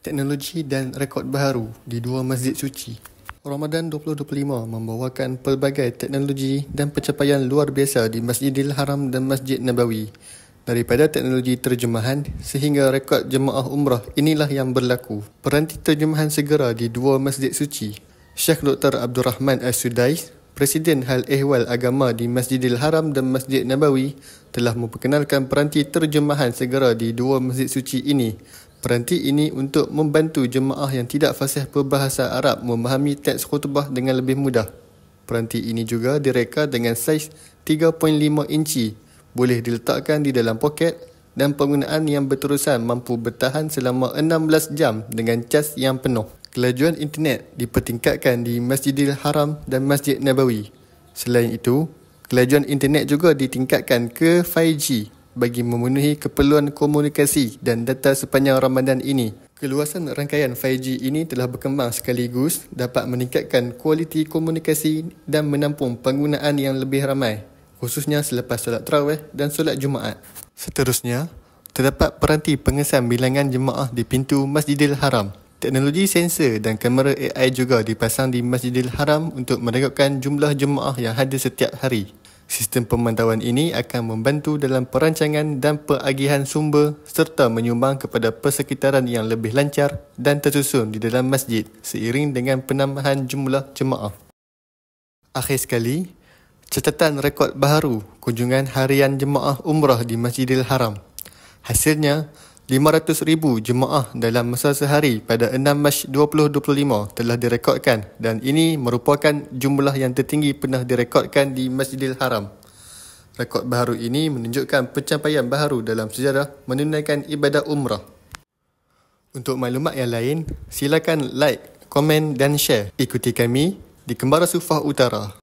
teknologi dan rekod baharu di dua masjid suci. Ramadan 2025 membawakan pelbagai teknologi dan pencapaian luar biasa di Masjidil Haram dan Masjid Nabawi. Daripada teknologi terjemahan sehingga rekod jemaah umrah, inilah yang berlaku. Peranti terjemahan segera di dua masjid suci. Syekh Dr. Abdul Rahman As-Sudais, Presiden Hal Ehwal Agama di Masjidil Haram dan Masjid Nabawi, telah memperkenalkan peranti terjemahan segera di dua masjid suci ini. Peranti ini untuk membantu jemaah yang tidak fasih berbahasa Arab memahami teks khutbah dengan lebih mudah. Peranti ini juga direka dengan saiz 3.5 inci, boleh diletakkan di dalam poket dan penggunaan yang berterusan mampu bertahan selama 16 jam dengan cas yang penuh. Kelajuan internet dipertingkatkan di Masjidil Haram dan Masjid Nabawi. Selain itu, kelajuan internet juga ditingkatkan ke 5G bagi memenuhi keperluan komunikasi dan data sepanjang Ramadan ini. Keluasan rangkaian 5G ini telah berkembang sekaligus dapat meningkatkan kualiti komunikasi dan menampung penggunaan yang lebih ramai, khususnya selepas solat tarawih dan solat Jumaat. Seterusnya, terdapat peranti pengesan bilangan jemaah di pintu Masjidil Haram. Teknologi sensor dan kamera AI juga dipasang di Masjidil Haram untuk merekodkan jumlah jemaah yang hadir setiap hari. Sistem pemantauan ini akan membantu dalam perancangan dan peragihan sumber serta menyumbang kepada persekitaran yang lebih lancar dan tersusun di dalam masjid seiring dengan penambahan jumlah jemaah. Akhir sekali, catatan rekod baharu kunjungan harian jemaah umrah di Masjidil Haram. Hasilnya, 500,000 jemaah dalam masa sehari pada 6 Mac 2025 telah direkodkan dan ini merupakan jumlah yang tertinggi pernah direkodkan di Masjidil Haram. Rekod baharu ini menunjukkan pencapaian baharu dalam sejarah menunaikan ibadah umrah. Untuk maklumat yang lain, silakan like, komen dan share. Ikuti kami di Kembara Sufah Utara.